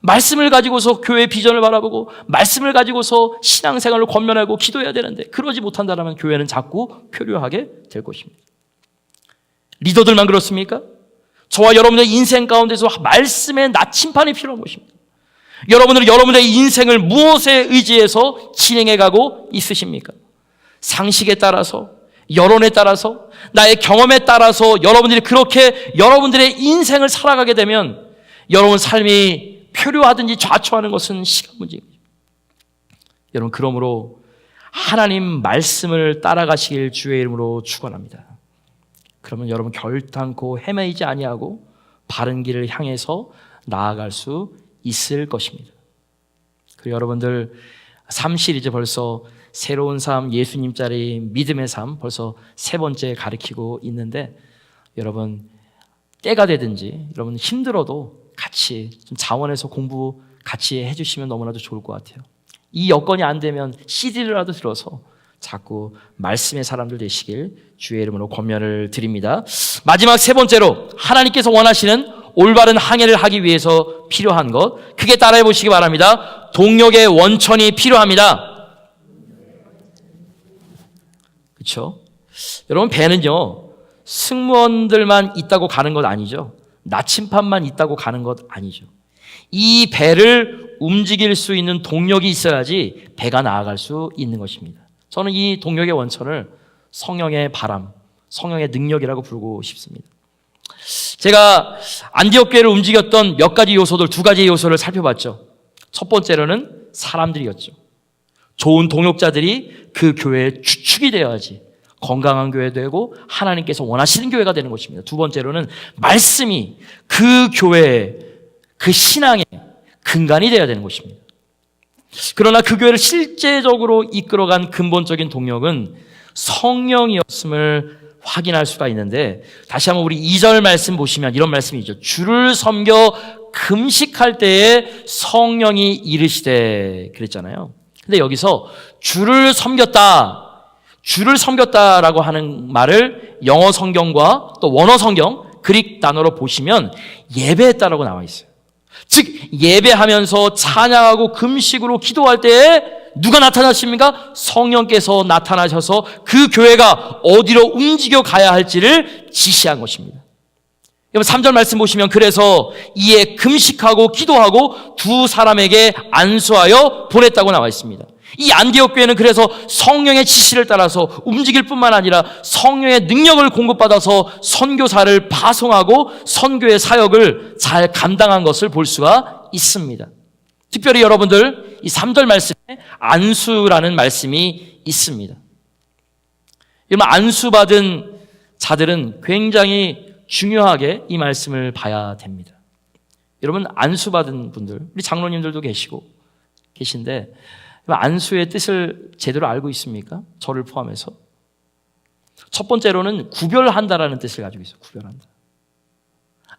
Speaker 1: 말씀을 가지고서 교회의 비전을 바라보고 말씀을 가지고서 신앙생활을 권면하고 기도해야 되는데 그러지 못한다면 교회는 자꾸 표류하게 될 것입니다. 리더들만 그렇습니까? 저와 여러분의 인생 가운데서 말씀의 나침반이 필요한 것입니다. 여러분들은 여러분의 인생을 무엇에 의지해서 진행해 가고 있으십니까? 상식에 따라서, 여론에 따라서, 나의 경험에 따라서 여러분들이 그렇게 여러분들의 인생을 살아가게 되면 여러분 삶이 표류하든지 좌초하는 것은 시간 문제입니다. 여러분, 그러므로 하나님 말씀을 따라가시길 주의 이름으로 축원합니다. 그러면 여러분 결단코 헤매이지 아니하고 바른 길을 향해서 나아갈 수 있을 것입니다. 그리고 여러분들 삶 시리즈 벌써 새로운 삶, 예수님 자리, 믿음의 삶 벌써 3번째 가르치고 있는데, 여러분 때가 되든지 여러분 힘들어도 같이 좀 자원해서 공부 같이 해주시면 너무나도 좋을 것 같아요. 이 여건이 안 되면 CD라도 들어서 자꾸 말씀의 사람들 되시길 주의 이름으로 권면을 드립니다. 마지막 3번째로 하나님께서 원하시는 올바른 항해를 하기 위해서 필요한 것, 크게 따라해 보시기 바랍니다. 동력의 원천이 필요합니다. 그렇죠? 여러분, 배는요 승무원들만 있다고 가는 것 아니죠. 나침판만 있다고 가는 것 아니죠. 이 배를 움직일 수 있는 동력이 있어야지 배가 나아갈 수 있는 것입니다. 저는 이 동력의 원천을 성령의 바람, 성령의 능력이라고 부르고 싶습니다. 제가 안디옥 교회를 움직였던 몇 가지 요소들, 2가지 요소를 살펴봤죠. 첫 번째로는 사람들이었죠. 좋은 동역자들이 그 교회의 주축이 되어야지 건강한 교회 되고 하나님께서 원하시는 교회가 되는 것입니다. 2번째로는 말씀이 그 교회의 그 신앙의 근간이 되어야 되는 것입니다. 그러나 그 교회를 실제적으로 이끌어간 근본적인 동력은 성령이었음을 확인할 수가 있는데, 다시 한번 우리 2절 말씀 보시면 이런 말씀이죠. 주를 섬겨 금식할 때에 성령이 이르시되 그랬잖아요. 근데 여기서 주를 섬겼다라고 하는 말을 영어 성경과 또 원어 성경, 그릭 단어로 보시면 예배했다라고 나와 있어요. 즉 예배하면서 찬양하고 금식으로 기도할 때에 누가 나타나십니까? 성령께서 나타나셔서 그 교회가 어디로 움직여 가야 할지를 지시한 것입니다. 여러분 3절 말씀 보시면 그래서 이에 금식하고 기도하고 2 사람에게 안수하여 보냈다고 나와 있습니다. 이 안디옥 교회는 그래서 성령의 지시를 따라서 움직일 뿐만 아니라 성령의 능력을 공급받아서 선교사를 파송하고 선교의 사역을 잘 감당한 것을 볼 수가 있습니다. 특별히 여러분들 이 3절 말씀에 안수라는 말씀이 있습니다. 여러분 안수받은 자들은 굉장히 중요하게 이 말씀을 봐야 됩니다. 여러분 안수받은 분들, 우리 장로님들도 계신데 안수의 뜻을 제대로 알고 있습니까? 저를 포함해서. 첫 번째로는 구별한다라는 뜻을 가지고 있어요. 구별한다.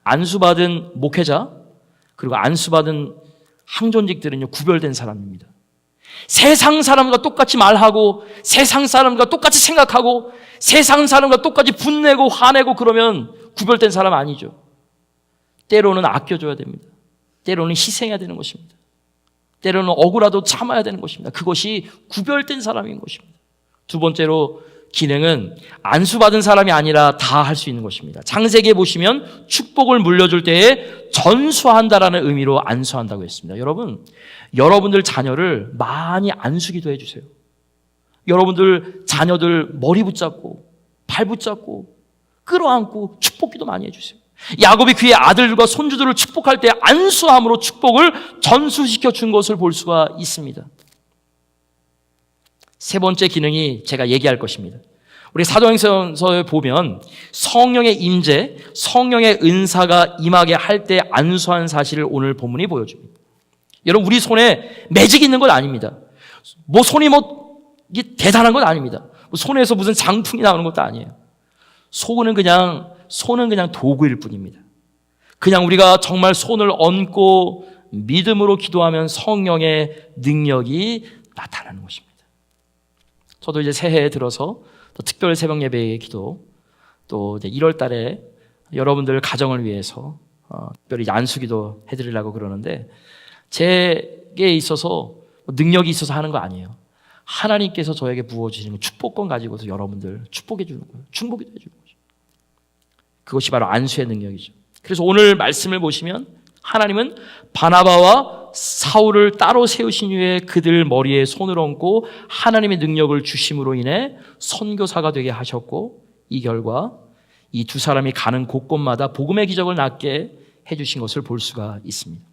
Speaker 1: 안수받은 목회자 그리고 안수받은 항존직들은요 구별된 사람입니다. 세상 사람과 똑같이 말하고 세상 사람과 똑같이 생각하고 세상 사람과 똑같이 분내고 화내고 그러면 구별된 사람 아니죠. 때로는 아껴줘야 됩니다. 때로는 희생해야 되는 것입니다. 때로는 억울하도 참아야 되는 것입니다. 그것이 구별된 사람인 것입니다. 2번째로 기능은 안수받은 사람이 아니라 다 할 수 있는 것입니다. 창세기에 보시면 축복을 물려줄 때에 전수한다라는 의미로 안수한다고 했습니다. 여러분들 자녀를 많이 안수기도 해주세요. 여러분들 자녀들 머리 붙잡고 발 붙잡고 끌어안고 축복기도 많이 해주세요. 야곱이 그의 아들들과 손주들을 축복할 때 안수함으로 축복을 전수시켜 준 것을 볼 수가 있습니다. 3번째 기능이 제가 얘기할 것입니다. 우리 사도행전서에 보면 성령의 임재, 성령의 은사가 임하게 할 때 안수한 사실을 오늘 본문이 보여줍니다. 여러분 우리 손에 매직 있는 것 아닙니다. 손이 이게 대단한 것 아닙니다. 손에서 무슨 장풍이 나오는 것도 아니에요. 손은 그냥 도구일 뿐입니다. 그냥 우리가 정말 손을 얹고 믿음으로 기도하면 성령의 능력이 나타나는 것입니다. 저도 이제 새해에 들어서 또 특별 새벽 예배의 기도, 또 이제 1월 달에 여러분들 가정을 위해서 특별히 안수기도 해드리려고 그러는데 제게 있어서 능력이 있어서 하는 거 아니에요. 하나님께서 저에게 부어주시는 축복권 가지고서 여러분들 축복해 주는 거예요. 충복이 해주는 거죠. 그것이 바로 안수의 능력이죠. 그래서 오늘 말씀을 보시면 하나님은 바나바와 사울을 따로 세우신 후에 그들 머리에 손을 얹고 하나님의 능력을 주심으로 인해 선교사가 되게 하셨고, 이 결과 이 두 사람이 가는 곳곳마다 복음의 기적을 낳게 해주신 것을 볼 수가 있습니다.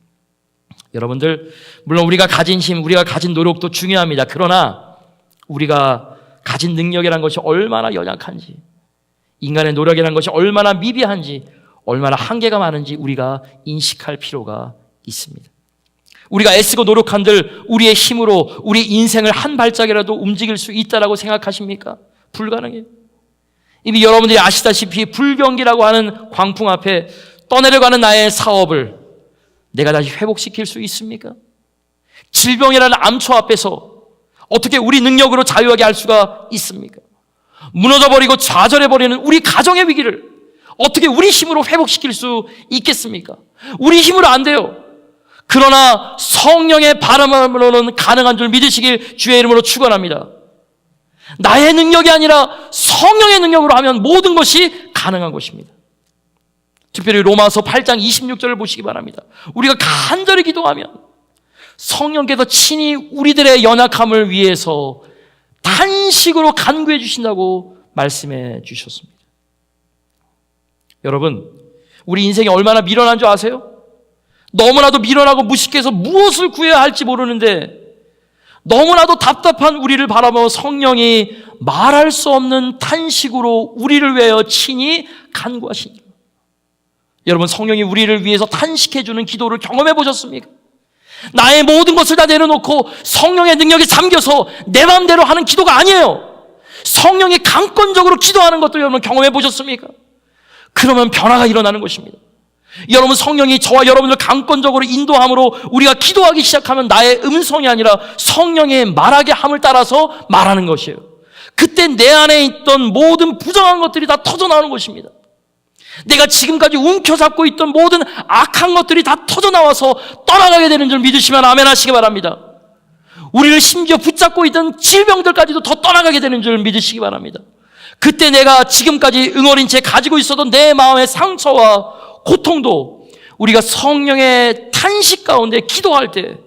Speaker 1: 여러분들, 물론 우리가 가진 힘, 우리가 가진 노력도 중요합니다. 그러나 우리가 가진 능력이라는 것이 얼마나 연약한지, 인간의 노력이라는 것이 얼마나 미비한지, 얼마나 한계가 많은지 우리가 인식할 필요가 있습니다. 우리가 애쓰고 노력한들 우리의 힘으로 우리 인생을 한 발짝이라도 움직일 수 있다라고 생각하십니까? 불가능해요. 이미 여러분들이 아시다시피 불경기라고 하는 광풍 앞에 떠내려가는 나의 사업을 내가 다시 회복시킬 수 있습니까? 질병이라는 암초 앞에서 어떻게 우리 능력으로 자유하게 할 수가 있습니까? 무너져버리고 좌절해버리는 우리 가정의 위기를 어떻게 우리 힘으로 회복시킬 수 있겠습니까? 우리 힘으로 안 돼요. 그러나 성령의 바람으로는 가능한 줄 믿으시길 주의 이름으로 축원합니다. 나의 능력이 아니라 성령의 능력으로 하면 모든 것이 가능한 것입니다. 특별히 로마서 8장 26절을 보시기 바랍니다. 우리가 간절히 기도하면 성령께서 친히 우리들의 연약함을 위해서 단식으로 간구해 주신다고 말씀해 주셨습니다. 여러분, 우리 인생이 얼마나 미련한 줄 아세요? 너무나도 미련하고 무식해서 무엇을 구해야 할지 모르는데 너무나도 답답한 우리를 바라보며 성령이 말할 수 없는 탄식으로 우리를 위하여 친히 간구하시니, 여러분, 성령이 우리를 위해서 탄식해주는 기도를 경험해 보셨습니까? 나의 모든 것을 다 내려놓고 성령의 능력에 잠겨서 내 마음대로 하는 기도가 아니에요. 성령이 강권적으로 기도하는 것도 여러분 경험해 보셨습니까? 그러면 변화가 일어나는 것입니다. 여러분, 성령이 저와 여러분을 강권적으로 인도함으로 우리가 기도하기 시작하면 나의 음성이 아니라 성령의 말하게 함을 따라서 말하는 것이에요. 그때 내 안에 있던 모든 부정한 것들이 다 터져나오는 것입니다. 내가 지금까지 움켜잡고 있던 모든 악한 것들이 다 터져나와서 떠나가게 되는 줄 믿으시면 아멘 하시기 바랍니다. 우리를 심지어 붙잡고 있던 질병들까지도 더 떠나가게 되는 줄 믿으시기 바랍니다. 그때 내가 지금까지 응어린 채 가지고 있었던 내 마음의 상처와 고통도 우리가 성령의 탄식 가운데 기도할 때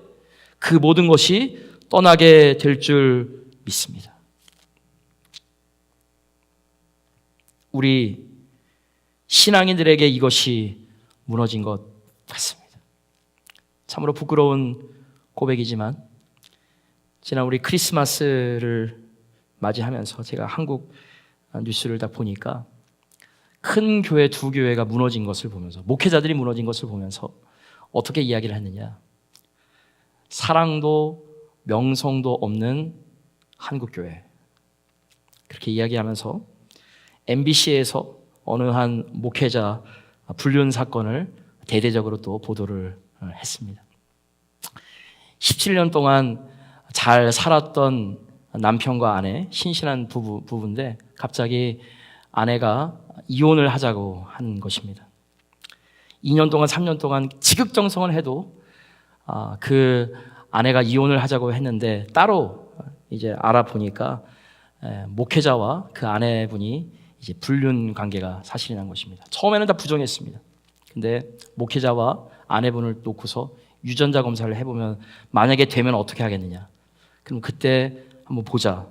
Speaker 1: 그 모든 것이 떠나게 될 줄 믿습니다. 우리 신앙인들에게 이것이 무너진 것 같습니다. 참으로 부끄러운 고백이지만 지난 우리 크리스마스를 맞이하면서 제가 한국 뉴스를 딱 보니까 큰 교회 두 교회가 무너진 것을 보면서, 목회자들이 무너진 것을 보면서 어떻게 이야기를 했느냐, 사랑도 명성도 없는 한국교회, 그렇게 이야기하면서 MBC에서 어느 한 목회자 불륜 사건을 대대적으로 또 보도를 했습니다. 17년 동안 잘 살았던 남편과 아내, 신실한 부부인데 갑자기 아내가 이혼을 하자고 한 것입니다. 2년 동안 3년 동안 지극정성을 해도 그 아내가 이혼을 하자고 했는데 따로 이제 알아보니까 목회자와 그 아내분이 이제 불륜 관계가 사실이 난 것입니다. 처음에는 다 부정했습니다. 근데 목회자와 아내분을 놓고서 유전자 검사를 해보면 만약에 되면 어떻게 하겠느냐. 그럼 그때 한번 보자.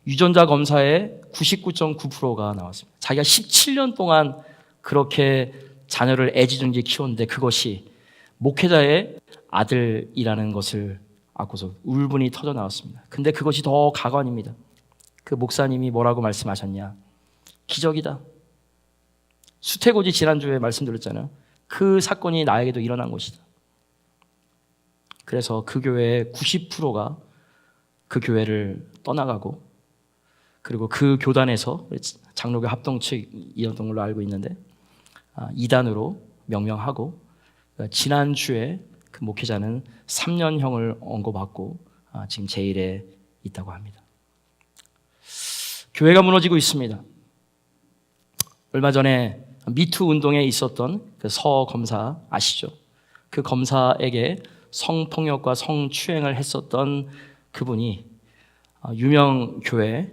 Speaker 1: 유전자 검사에 99.9%가 나왔습니다. 자기가 17년 동안 그렇게 자녀를 애지중지 키웠는데 그것이 목회자의 아들이라는 것을 알고서 울분이 터져 나왔습니다. 근데 그것이 더 가관입니다. 그 목사님이 뭐라고 말씀하셨냐. 기적이다. 수태고지 지난주에 말씀드렸잖아요. 그 사건이 나에게도 일어난 것이다. 그래서 그 교회의 90%가 그 교회를 떠나가고, 그리고 그 교단에서 장로교 합동 측이었던 걸로 알고 있는데 이단으로 명명하고, 지난주에 그 목회자는 3년형을 언고받고 지금 제일에 있다고 합니다. 교회가 무너지고 있습니다. 얼마 전에 미투 운동에 있었던 그 서 검사 아시죠? 그 검사에게 성폭력과 성추행을 했었던 그분이 유명 교회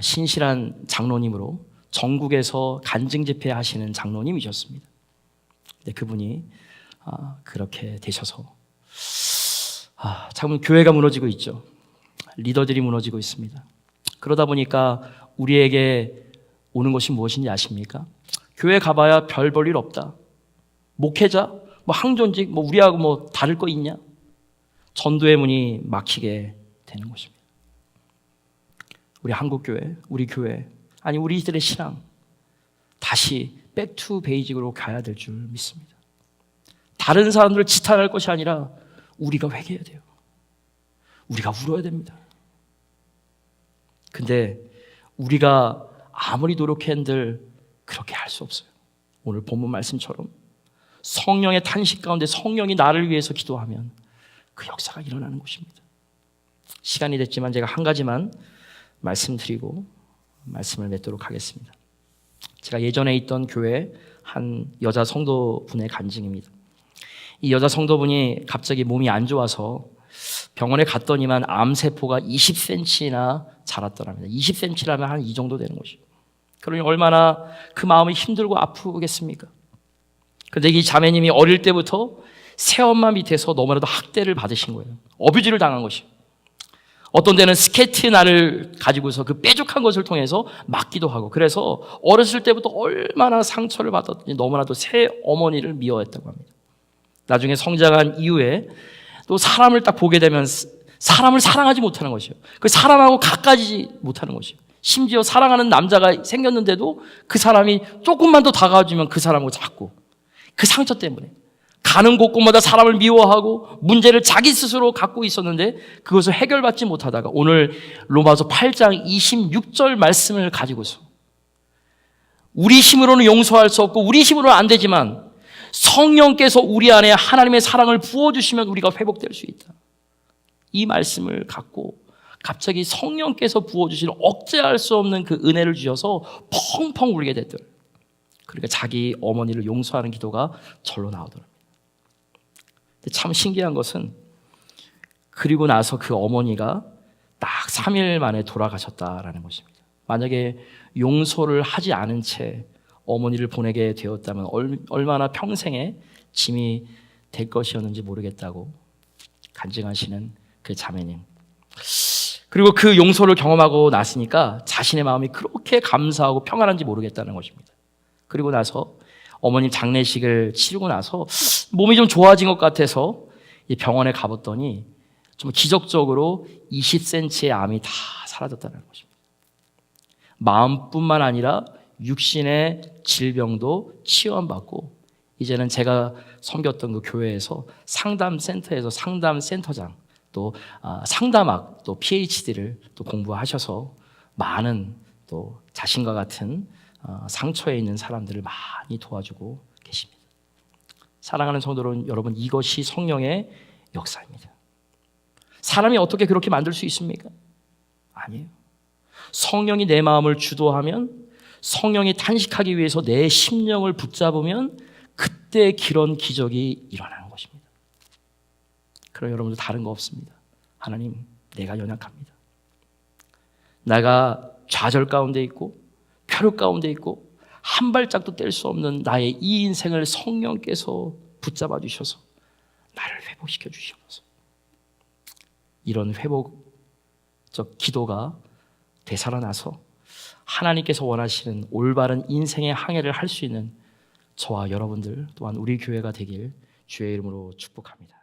Speaker 1: 신실한 장로님으로 전국에서 간증 집회하시는 장로님이셨습니다. 근데 그분이 그렇게 되셔서 지금 교회가 무너지고 있죠. 리더들이 무너지고 있습니다. 그러다 보니까 우리에게 오는 것이 무엇인지 아십니까? 교회 가봐야 별 볼 일 없다. 목회자, 항존직, 우리하고 다를 거 있냐? 전도의 문이 막히게 되는 것입니다. 우리 한국교회, 우리 교회, 아니 우리들의 신앙 다시 백투 베이직으로 가야 될 줄 믿습니다. 다른 사람들을 지탄할 것이 아니라 우리가 회개해야 돼요. 우리가 울어야 됩니다. 근데 우리가 아무리 노력해도 그렇게 할 수 없어요. 오늘 본문 말씀처럼 성령의 탄식 가운데 성령이 나를 위해서 기도하면 그 역사가 일어나는 것입니다. 시간이 됐지만 제가 한 가지만 말씀드리고 말씀을 맺도록 하겠습니다. 제가 예전에 있던 교회 한 여자 성도분의 간증입니다. 이 여자 성도분이 갑자기 몸이 안 좋아서 병원에 갔더니만 암세포가 20cm나 자랐더랍니다. 20cm라면 한 이 정도 되는 것이죠. 그러니 얼마나 그 마음이 힘들고 아프겠습니까? 그런데 이 자매님이 어릴 때부터 새엄마 밑에서 너무나도 학대를 받으신 거예요. 어뷰즈를 당한 것이에요. 어떤 데는 스케트날을 가지고서 그 뾰족한 것을 통해서 맞기도 하고, 그래서 어렸을 때부터 얼마나 상처를 받았더니 너무나도 새 어머니를 미워했다고 합니다. 나중에 성장한 이후에 또 사람을 딱 보게 되면 사람을 사랑하지 못하는 것이에요. 그 사람하고 가까이지 못하는 것이에요. 심지어 사랑하는 남자가 생겼는데도 그 사람이 조금만 더 다가와주면 그 사람하고 자꾸 그 상처 때문에 가는 곳곳마다 사람을 미워하고 문제를 자기 스스로 갖고 있었는데 그것을 해결받지 못하다가 오늘 로마서 8장 26절 말씀을 가지고서 우리 힘으로는 용서할 수 없고 우리 힘으로는 안 되지만 성령께서 우리 안에 하나님의 사랑을 부어주시면 우리가 회복될 수 있다. 이 말씀을 갖고 갑자기 성령께서 부어주시는 억제할 수 없는 그 은혜를 주셔서 펑펑 울게 됐더라. 그러니까 자기 어머니를 용서하는 기도가 절로 나오더랍니다. 참 신기한 것은 그리고 나서 그 어머니가 딱 3일 만에 돌아가셨다라는 것입니다. 만약에 용서를 하지 않은 채 어머니를 보내게 되었다면 얼마나 평생의 짐이 될 것이었는지 모르겠다고 간증하시는 그 자매님. 그리고 그 용서를 경험하고 났으니까 자신의 마음이 그렇게 감사하고 평안한지 모르겠다는 것입니다. 그리고 나서 어머님 장례식을 치르고 나서 몸이 좀 좋아진 것 같아서 병원에 가봤더니 좀 기적적으로 20cm의 암이 다 사라졌다는 것입니다. 마음뿐만 아니라 육신의 질병도 치유받고 이제는 제가 섬겼던 그 교회에서 상담센터에서 상담센터장 또 상담학 또 PhD를 또 공부하셔서 많은 또 자신과 같은 상처에 있는 사람들을 많이 도와주고 계십니다. 사랑하는 성도 여러분, 이것이 성령의 역사입니다. 사람이 어떻게 그렇게 만들 수 있습니까? 아니에요. 성령이 내 마음을 주도하면, 성령이 탄식하기 위해서 내 심령을 붙잡으면 그때 그런 기적이 일어나는 것입니다. 그럼 여러분들 다른 거 없습니다. 하나님, 내가 연약합니다. 내가 좌절 가운데 있고 폐로 가운데 있고 한 발짝도 뗄 수 없는 나의 이 인생을 성령께서 붙잡아 주셔서 나를 회복시켜 주시옵소서. 이런 회복적 기도가 되살아나서 하나님께서 원하시는 올바른 인생의 항해를 할 수 있는 저와 여러분들 또한 우리 교회가 되길 주의 이름으로 축복합니다.